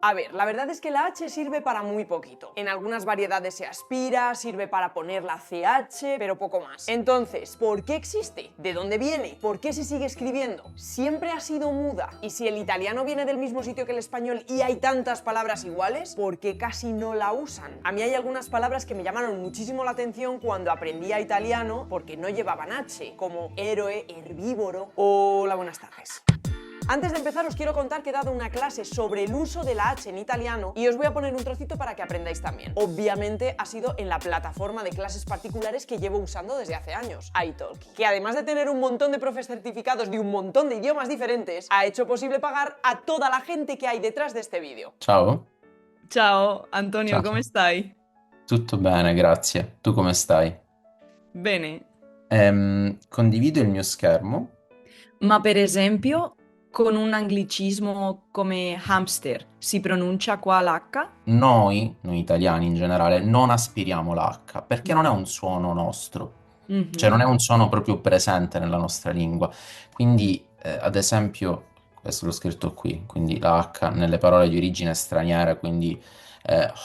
A ver, la verdad es que la H sirve para muy poquito. En algunas variedades se aspira, sirve para poner la CH, pero poco más. Entonces, ¿por qué existe? ¿De dónde viene? ¿Por qué se sigue escribiendo? ¿Siempre ha sido muda? Y si el italiano viene del mismo sitio que el español y hay tantas palabras iguales, ¿por qué casi no la usan? A mí hay algunas palabras que me llamaron muchísimo la atención cuando aprendía italiano porque no llevaban H, como héroe, herbívoro o la buenas tardes. Antes de empezar os quiero contar que he dado una clase sobre el uso de la H en italiano y os voy a poner un trocito para que aprendáis también. Obviamente ha sido en la plataforma de clases particulares que llevo usando desde hace años, italki, que además de tener un montón de profes certificados de un montón de idiomas diferentes, ha hecho posible pagar a toda la gente que hay detrás de este vídeo. Ciao. Ciao Antonio, Ciao. come stai? Tutto bene, grazie. Tu come stai? Bene, Condivido il mio schermo. ma per esempio con un anglicismo come hamster si pronuncia qua l'H? Noi italiani in generale, non aspiriamo l'H, perché non è un suono nostro, cioè non è un suono proprio presente nella nostra lingua. Quindi, ad esempio, questo l'ho scritto qui, quindi la H nelle parole di origine straniera, quindi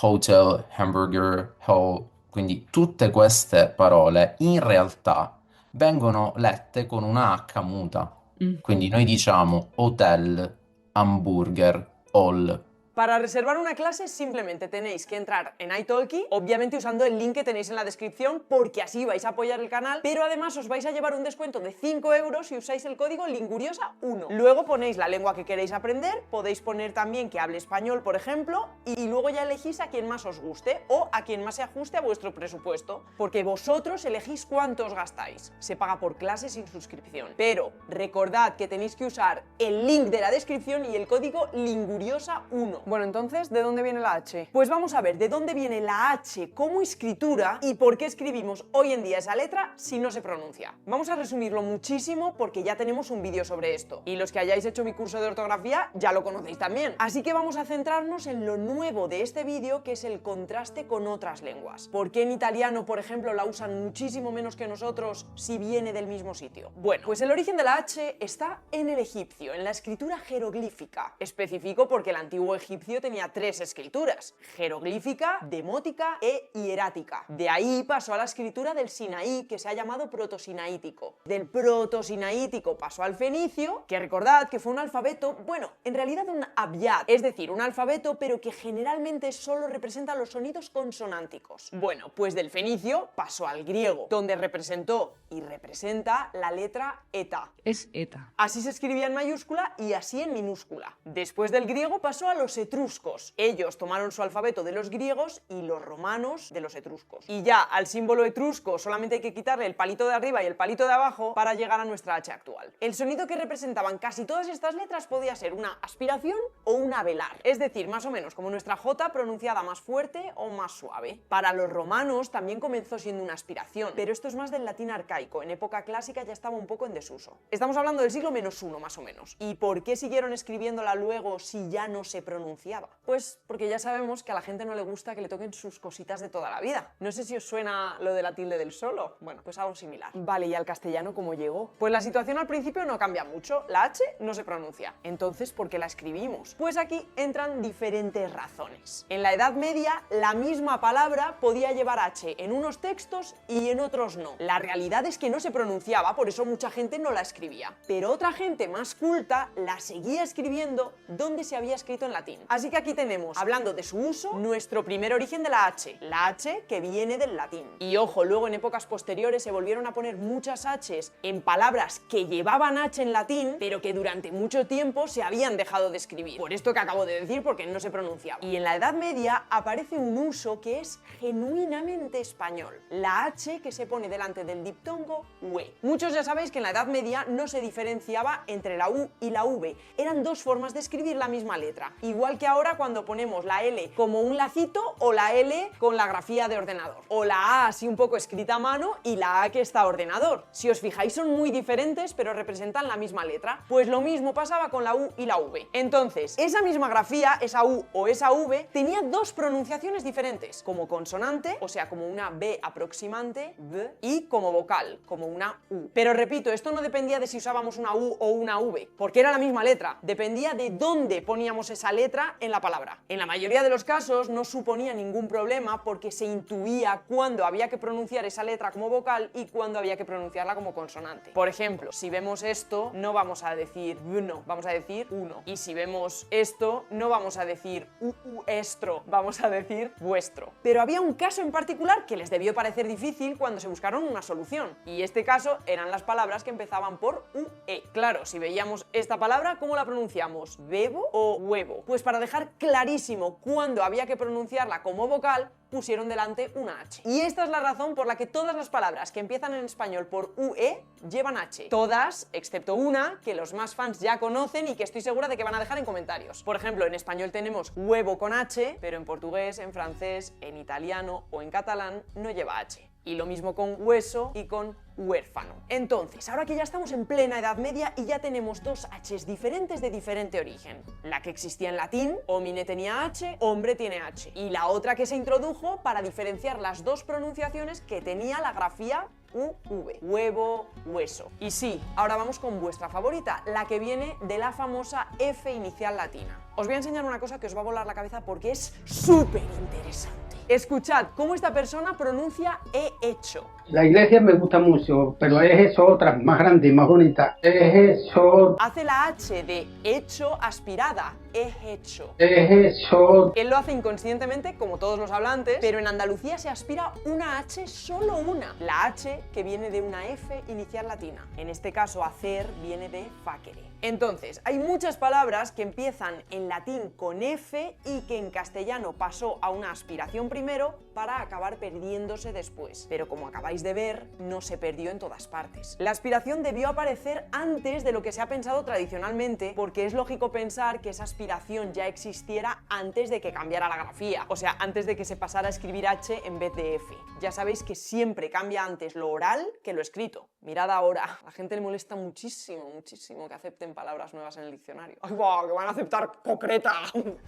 hotel, hamburger, hall, quindi tutte queste parole in realtà vengono lette con una H muta. Quindi noi diciamo hotel, hamburger, hall. Para reservar una clase simplemente tenéis que entrar en italki, obviamente usando el link que tenéis en la descripción porque así vais a apoyar el canal, pero además os vais a llevar un descuento de 5 euros si usáis el código Linguriosa1. Luego ponéis la lengua que queréis aprender, podéis poner también que hable español, por ejemplo, y luego ya elegís a quien más os guste o a quien más se ajuste a vuestro presupuesto, porque vosotros elegís cuánto os gastáis. Se paga por clase sin suscripción, pero recordad que tenéis que usar el link de la descripción y el código Linguriosa1. Bueno, entonces, ¿de dónde viene la H? Pues vamos a ver de dónde viene la H como escritura y por qué escribimos hoy en día esa letra si no se pronuncia. Vamos a resumirlo muchísimo porque ya tenemos un vídeo sobre esto. Y los que hayáis hecho mi curso de ortografía ya lo conocéis también. Así que vamos a centrarnos en lo nuevo de este vídeo, que es el contraste con otras lenguas. ¿Por qué en italiano, por ejemplo, la usan muchísimo menos que nosotros si viene del mismo sitio? Bueno, pues el origen de la H está en el egipcio, en la escritura jeroglífica. Especifico porque el antiguo egipcio tenía tres escrituras: jeroglífica, demótica e hierática. De ahí pasó a la escritura del Sinaí, que se ha llamado protosinaítico. Del protosinaítico pasó al fenicio, que recordad que fue un alfabeto, bueno, en realidad un abyad, es decir, un alfabeto pero que generalmente solo representa los sonidos consonánticos. Bueno, pues del fenicio pasó al griego, donde representó y representa la letra eta. Es ETA. Así se escribía en mayúscula y así en minúscula. Después del griego pasó a los etruscos. Ellos tomaron su alfabeto de los griegos y los romanos de los etruscos. Y ya al símbolo etrusco solamente hay que quitarle el palito de arriba y el palito de abajo para llegar a nuestra H actual. El sonido que representaban casi todas estas letras podía ser una aspiración o una velar. Es decir, más o menos como nuestra J pronunciada más fuerte o más suave. Para los romanos también comenzó siendo una aspiración, pero esto es más del latín arcaico. En época clásica ya estaba un poco en desuso. Estamos hablando del siglo -1 más o menos. ¿Y por qué siguieron escribiéndola luego si ya no se pronunciaba? Pues porque ya sabemos que a la gente no le gusta que le toquen sus cositas de toda la vida. No sé si os suena lo de la tilde del solo. Bueno, pues algo similar. Vale, ¿y al castellano cómo llegó? Pues la situación al principio no cambia mucho. La H no se pronuncia. Entonces, ¿por qué la escribimos? Pues aquí entran diferentes razones. En la Edad Media, la misma palabra podía llevar H en unos textos y en otros no. La realidad es que no se pronunciaba, por eso mucha gente no la escribía. Pero otra gente más culta la seguía escribiendo donde se había escrito en latín. Así que aquí tenemos, hablando de su uso, nuestro primer origen de la H que viene del latín. Y ojo, luego en épocas posteriores se volvieron a poner muchas Hs en palabras que llevaban H en latín, pero que durante mucho tiempo se habían dejado de escribir. Por esto que acabo de decir, porque no se pronunciaba. Y en la Edad Media aparece un uso que es genuinamente español. La H que se pone delante del diptongo ue. Muchos ya sabéis que en la Edad Media no se diferenciaba entre la U y la V. Eran dos formas de escribir la misma letra. Igual que ahora cuando ponemos la L como un lacito o la L con la grafía de ordenador. O la A así un poco escrita a mano y la A que está a ordenador. Si os fijáis son muy diferentes pero representan la misma letra. Pues lo mismo pasaba con la U y la V. Entonces, esa misma grafía, esa U o esa V, tenía dos pronunciaciones diferentes. Como consonante, o sea, como una B aproximante, B, y como vocal, como una U. Pero repito, esto no dependía de si usábamos una U o una V, porque era la misma letra. Dependía de dónde poníamos esa letra letra en la palabra. En la mayoría de los casos no suponía ningún problema porque se intuía cuándo había que pronunciar esa letra como vocal y cuándo había que pronunciarla como consonante. Por ejemplo, si vemos esto, no vamos a decir uno, vamos a decir uno. Y si vemos esto, no vamos a decir estro, vamos a decir vuestro. Pero había un caso en particular que les debió parecer difícil cuando se buscaron una solución. Y este caso eran las palabras que empezaban por UE. Claro, si veíamos esta palabra, ¿cómo la pronunciamos? ¿Bebo o huevo? Pues para dejar clarísimo cuándo había que pronunciarla como vocal, pusieron delante una H. Y esta es la razón por la que todas las palabras que empiezan en español por UE llevan H. Todas, excepto una, que los más fans ya conocen y que estoy segura de que van a dejar en comentarios. Por ejemplo, en español tenemos huevo con H, pero en portugués, en francés, en italiano o en catalán no lleva H. Y lo mismo con hueso y con huérfano. Entonces, ahora que ya estamos en plena Edad Media y ya tenemos dos Hs diferentes de diferente origen. La que existía en latín, homine tenía H, hombre tiene H. Y la otra que se introdujo para diferenciar las dos pronunciaciones que tenía la grafía UV, huevo, hueso. Y sí, ahora vamos con vuestra favorita, la que viene de la famosa F inicial latina. Os voy a enseñar una cosa que os va a volar la cabeza porque es súper interesante. Escuchad cómo esta persona pronuncia he hecho. La iglesia me gusta mucho, pero es eso otra, más grande y más bonita. Es eso. Hace la H de hecho aspirada, he hecho. Es eso. Él lo hace inconscientemente, como todos los hablantes, pero en Andalucía se aspira una H, solo una. La H que viene de una F inicial latina. En este caso, hacer viene de facere. Entonces, hay muchas palabras que empiezan en latín con F y que en castellano pasó a una aspiración primero para acabar perdiéndose después. Pero como acabáis de ver, no se perdió en todas partes. La aspiración debió aparecer antes de lo que se ha pensado tradicionalmente, porque es lógico pensar que esa aspiración ya existiera antes de que cambiara la grafía, o sea, antes de que se pasara a escribir H en vez de F. Ya sabéis que siempre cambia antes lo oral que lo escrito. Mirad ahora, a la gente le molesta muchísimo que acepten palabras nuevas en el diccionario. ¡Ay, guau, que van a aceptar concreta!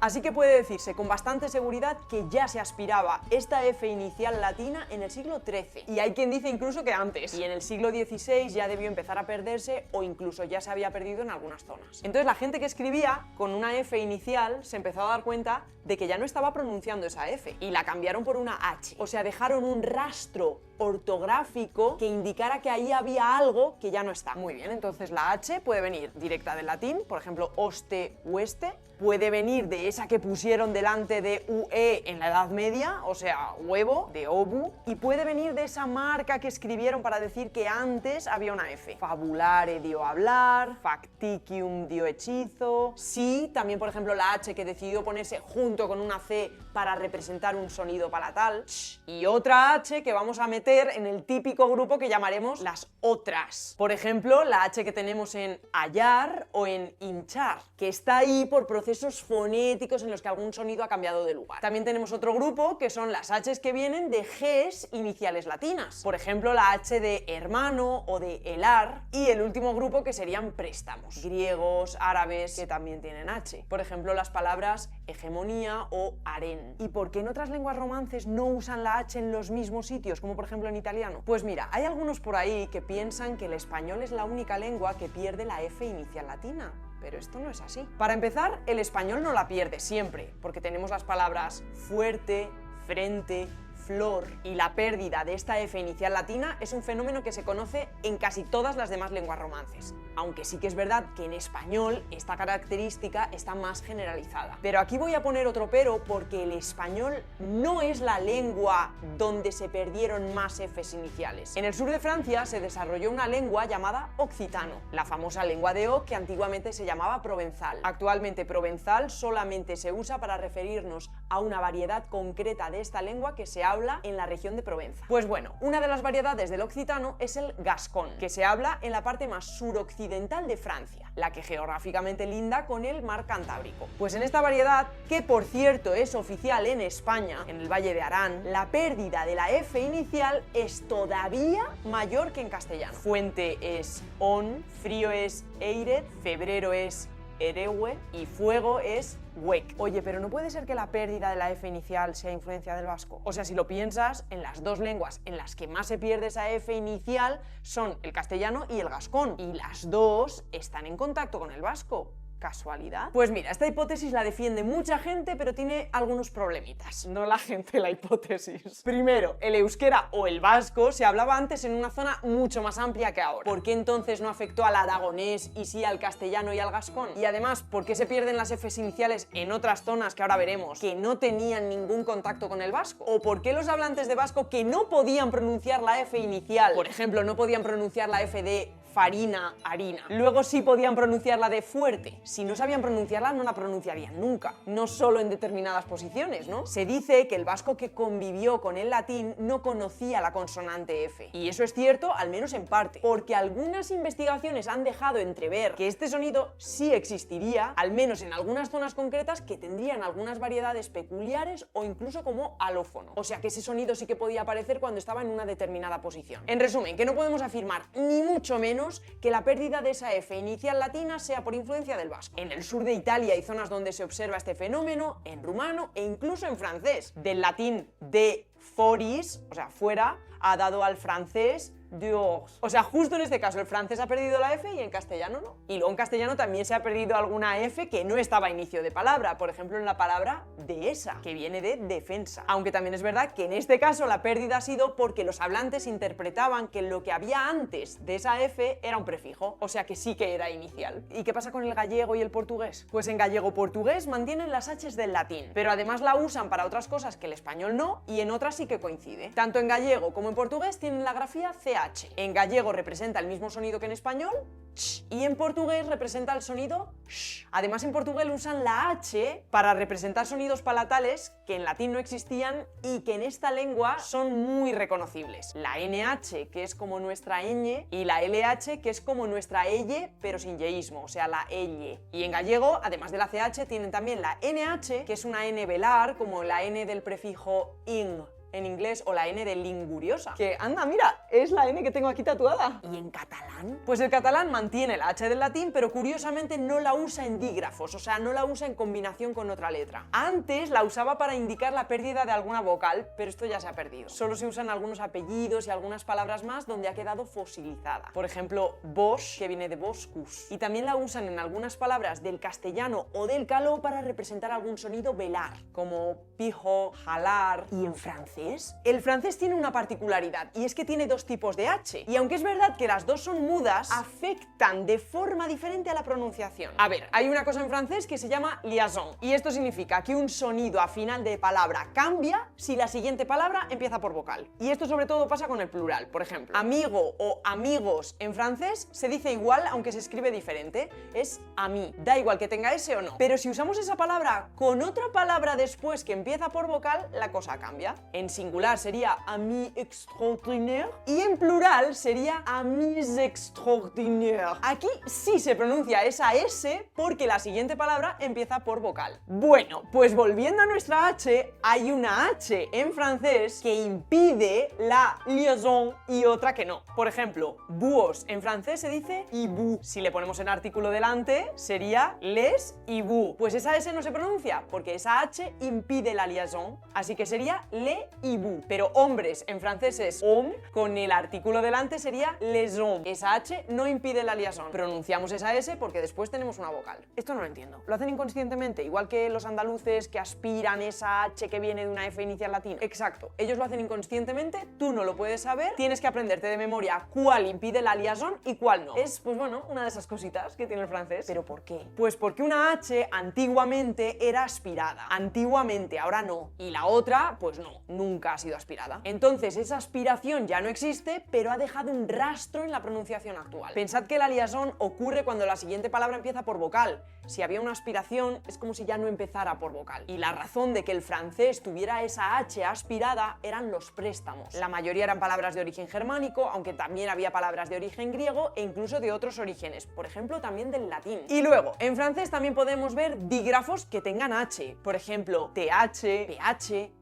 Así que puede decirse con bastante seguridad que ya se aspiraba esta F inicial latina en el siglo XIII. Y hay quien dice incluso que antes. Y en el siglo XVI ya debió empezar a perderse o incluso ya se había perdido en algunas zonas. Entonces la gente que escribía con una F inicial se empezó a dar cuenta de que ya no estaba pronunciando esa F y la cambiaron por una H. O sea, dejaron un rastro ortográfico que indicara que ahí había algo que ya no está. Muy bien, entonces la H puede venir directa del latín, por ejemplo, oste, hueste, puede venir de esa que pusieron delante de UE en la Edad Media, o sea, huevo, de ovu, y puede venir de esa marca que escribieron para decir que antes había una F. Fabulare dio hablar, facticium dio hechizo, sí, también por ejemplo la H que decidió ponerse junto con una C para representar un sonido palatal, y otra H que vamos a meter en el típico grupo que llamaremos las otras. Por ejemplo, la H que tenemos en hallar o en hinchar, que está ahí por procesos fonéticos en los que algún sonido ha cambiado de lugar. También tenemos otro grupo que son las Hs que vienen de Gs iniciales latinas. Por ejemplo, la H de hermano o de helar. Y el último grupo que serían préstamos. Griegos, árabes, que también tienen H. Por ejemplo, las palabras hegemonía o harén. ¿Y por qué en otras lenguas romances no usan la H en los mismos sitios, como por ejemplo en italiano? Pues mira, hay algunos por ahí que piensan que el español es la única lengua que pierde la F inicial latina. Pero esto no es así. Para empezar, el español no la pierde siempre, porque tenemos las palabras fuerte, frente, flor, y la pérdida de esta F inicial latina es un fenómeno que se conoce en casi todas las demás lenguas romances, aunque sí que es verdad que en español esta característica está más generalizada. Pero aquí voy a poner otro pero, porque el español no es la lengua donde se perdieron más Fs iniciales. En el sur de Francia se desarrolló una lengua llamada occitano, la famosa lengua de O que antiguamente se llamaba provenzal. Actualmente provenzal solamente se usa para referirnos a una variedad concreta de esta lengua que se habla en la región de Provenza. Pues bueno, una de las variedades del occitano es el gascón, que se habla en la parte más suroccidental de Francia, la que geográficamente linda con el mar Cantábrico. Pues en esta variedad, que por cierto es oficial en España, en el Valle de Arán, la pérdida de la F inicial es todavía mayor que en castellano. Fuente es on, frío es eiret, febrero es ereue y fuego es huec. Oye, pero no puede ser que la pérdida de la F inicial sea influencia del vasco. O sea, si lo piensas, en las dos lenguas en las que más se pierde esa F inicial son el castellano y el gascón, y las dos están en contacto con el vasco. ¿Casualidad? Pues mira, esta hipótesis la defiende mucha gente, pero tiene algunos problemitas. No la gente, la hipótesis. Primero, el euskera o el vasco se hablaba antes en una zona mucho más amplia que ahora. ¿Por qué entonces no afectó al aragonés y sí al castellano y al gascón? Y además, ¿por qué se pierden las Fs iniciales en otras zonas que ahora veremos que no tenían ningún contacto con el vasco? ¿O por qué los hablantes de vasco que no podían pronunciar la F inicial, por ejemplo, no podían pronunciar la F de farina, harina, luego sí podían pronunciarla de fuerte? Si no sabían pronunciarla, no la pronunciarían nunca, no solo en determinadas posiciones, ¿no? Se dice que el vasco que convivió con el latín no conocía la consonante F. Y eso es cierto, al menos en parte, porque algunas investigaciones han dejado entrever que este sonido sí existiría, al menos en algunas zonas concretas que tendrían algunas variedades peculiares o incluso como alófono. O sea que ese sonido sí que podía aparecer cuando estaba en una determinada posición. En resumen, que no podemos afirmar, ni mucho menos, que la pérdida de esa F inicial latina sea por influencia del vasco. En el sur de Italia hay zonas donde se observa este fenómeno, en rumano e incluso en francés. Del latín de foris, o sea, fuera, ha dado al francés dehors. O sea, justo en este caso el francés ha perdido la F y en castellano no. Y luego en castellano también se ha perdido alguna F que no estaba a inicio de palabra, por ejemplo en la palabra dehesa, que viene de defensa. Aunque también es verdad que en este caso la pérdida ha sido porque los hablantes interpretaban que lo que había antes de esa F era un prefijo, o sea que sí que era inicial. ¿Y qué pasa con el gallego y el portugués? Pues en gallego-portugués mantienen las H's del latín, pero además la usan para otras cosas que el español no, y en otras sí que coincide. Tanto en gallego como en portugués tienen la grafía CH. En gallego representa el mismo sonido que en español, ch, y en portugués representa el sonido sh. Además en portugués usan la H para representar sonidos palatales que en latín no existían y que en esta lengua son muy reconocibles. La NH, que es como nuestra ñ, y la LH, que es como nuestra L, pero sin yeísmo, o sea, la elle. Y en gallego, además de la CH, tienen también la NH, que es una N velar, como la N del prefijo ing en inglés, o la N de linguriosa, que anda, mira, es la N que tengo aquí tatuada. ¿Y en catalán? Pues el catalán mantiene la H del latín, pero curiosamente no la usa en dígrafos, o sea, no la usa en combinación con otra letra. Antes la usaba para indicar la pérdida de alguna vocal, pero esto ya se ha perdido. Solo se usan algunos apellidos y algunas palabras más donde ha quedado fosilizada. Por ejemplo, Bosch, que viene de Boscus. Y también la usan en algunas palabras del castellano o del caló para representar algún sonido velar, como pijo, jalar. ¿Y en francés? El francés tiene una particularidad, y es que tiene dos tipos de H, y aunque es verdad que las dos son mudas, afectan de forma diferente a la pronunciación. A ver, hay una cosa en francés que se llama liaison, y esto significa que un sonido a final de palabra cambia si la siguiente palabra empieza por vocal. Y esto sobre todo pasa con el plural. Por ejemplo, amigo o amigos en francés se dice igual aunque se escribe diferente, es ami, da igual que tenga S o no. Pero si usamos esa palabra con otra palabra después que empieza por vocal, la cosa cambia. En singular sería amis extraordinaires y en plural sería amis extraordinaires. Aquí sí se pronuncia esa S porque la siguiente palabra empieza por vocal. Bueno, pues volviendo a nuestra H, hay una H en francés que impide la liaison y otra que no. Por ejemplo, búhos en francés se dice hibou. Si le ponemos el artículo delante, sería les hibou. Pues esa S no se pronuncia porque esa H impide la liaison, así que sería le hibou. Pero hombres en francés es homme, con el artículo delante sería les hommes. Esa H no impide la liaison. Pronunciamos esa S porque después tenemos una vocal. Esto no lo entiendo. Lo hacen inconscientemente, igual que los andaluces que aspiran esa H que viene de una F inicial latina. Exacto. Ellos lo hacen inconscientemente, tú no lo puedes saber, tienes que aprenderte de memoria cuál impide la liaison y cuál no. Es, pues bueno, una de esas cositas que tiene el francés. ¿Pero por qué? Pues porque una H antiguamente era aspirada. Antiguamente, ahora no. Y la otra, pues no, nunca ha sido aspirada. Entonces esa aspiración ya no existe, pero ha dejado un rastro en la pronunciación actual. Pensad que la liaison ocurre cuando la siguiente palabra empieza por vocal. Si había una aspiración, es como si ya no empezara por vocal. Y la razón de que el francés tuviera esa H aspirada eran los préstamos. La mayoría eran palabras de origen germánico, aunque también había palabras de origen griego e incluso de otros orígenes, por ejemplo también del latín. Y luego, en francés también podemos ver dígrafos que tengan H, por ejemplo, TH, PH.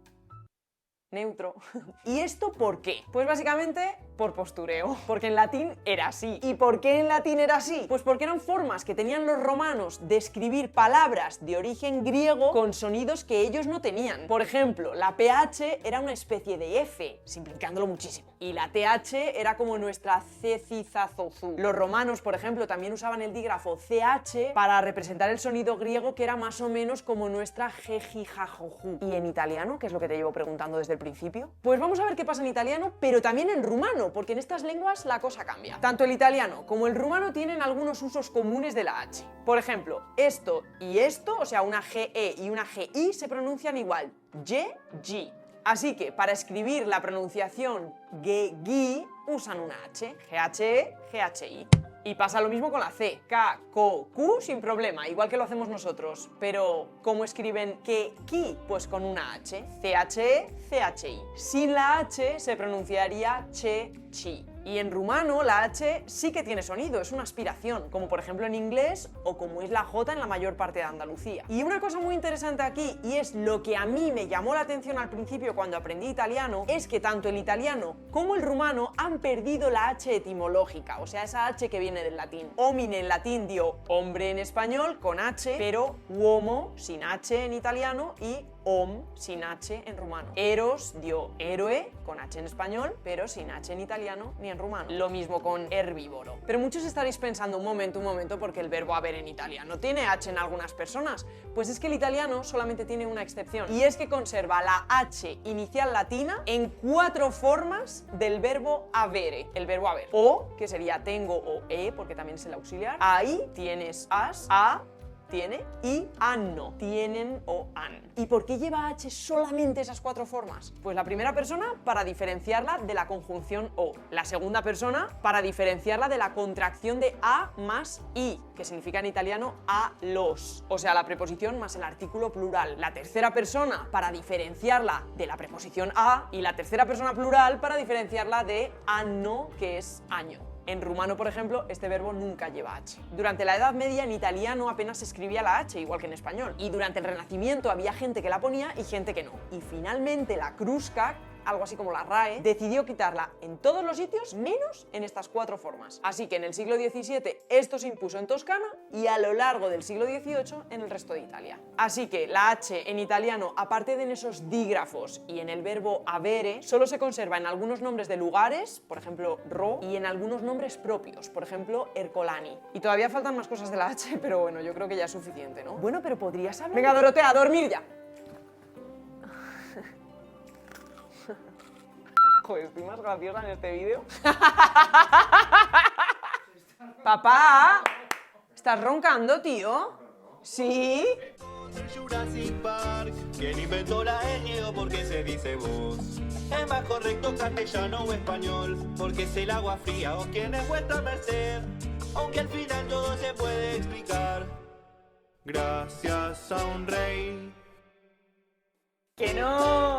neutro. ¿Y esto por qué? Pues básicamente por postureo, porque en latín era así. ¿Y por qué en latín era así? Pues porque eran formas que tenían los romanos de escribir palabras de origen griego con sonidos que ellos no tenían. Por ejemplo, la PH era una especie de F, simplificándolo muchísimo. Y la TH era como nuestra cecizazozu. Los romanos, por ejemplo, también usaban el dígrafo CH para representar el sonido griego que era más o menos como nuestra jejijajoju. ¿Y en italiano? Que es lo que te llevo preguntando desde el principio. Pues vamos a ver qué pasa en italiano, pero también en rumano, porque en estas lenguas la cosa cambia. Tanto el italiano como el rumano tienen algunos usos comunes de la H. Por ejemplo, esto y esto, o sea, una GE y una GI, se pronuncian igual, G, G. Así que para escribir la pronunciación GI usan una H, GHE, GHI. Y pasa lo mismo con la C, K, K, Q sin problema, igual que lo hacemos nosotros. Pero, ¿cómo escriben que, ki? Pues con una H, CHE, CHI. Sin la H se pronunciaría che, chi. Y en rumano la H sí que tiene sonido, es una aspiración, como por ejemplo en inglés o como es la J en la mayor parte de Andalucía. Y una cosa muy interesante aquí, y es lo que a mí me llamó la atención al principio cuando aprendí italiano, es que tanto el italiano como el rumano han perdido la H etimológica, o sea, esa H que viene del latín. Homine en latín dio hombre en español con H, pero uomo sin H en italiano y om sin H en rumano. Eros dio héroe con H en español, pero sin H en italiano ni en rumano. Lo mismo con herbívoro. Pero muchos estaréis pensando, un momento, porque el verbo haber en italiano tiene H en algunas personas. Pues es que el italiano solamente tiene una excepción, y es que conserva la H inicial latina en 4 formas del verbo avere, el verbo haber. O, que sería tengo o porque también es el auxiliar. Ahí tienes as, a, tiene, y anno, tienen o han. ¿Y por qué lleva H solamente esas 4 formas? Pues la primera persona para diferenciarla de la conjunción o. La segunda persona para diferenciarla de la contracción de a más i, que significa en italiano a los, o sea, la preposición más el artículo plural. La tercera persona para diferenciarla de la preposición a, y la tercera persona plural para diferenciarla de anno, que es año. En rumano, por ejemplo, este verbo nunca lleva H. Durante la Edad Media en italiano apenas se escribía la H, igual que en español. Y durante el Renacimiento había gente que la ponía y gente que no. Y finalmente la Crusca, algo así como la RAE, decidió quitarla en todos los sitios, menos en estas 4 formas. Así que en el siglo XVII esto se impuso en Toscana y a lo largo del siglo XVIII en el resto de Italia. Así que la H en italiano, aparte de en esos dígrafos y en el verbo avere, solo se conserva en algunos nombres de lugares, por ejemplo Ro, y en algunos nombres propios, por ejemplo Ercolani. Y todavía faltan más cosas de la H, pero bueno, yo creo que ya es suficiente, ¿no? Bueno, pero podrías hablar... Venga, Dorotea, a dormir ya. Joder, estoy más graciosa en este vídeo. Papá, ¿estás roncando, tío? ¿Sí? Jurassic Park, ¿quién inventó la ñ o por qué se dice vos? Es más correcto castellano o español, porque es el agua fría o quién es vuestra merced, aunque al final todo se puede explicar. Gracias a un rey. ¡Que no!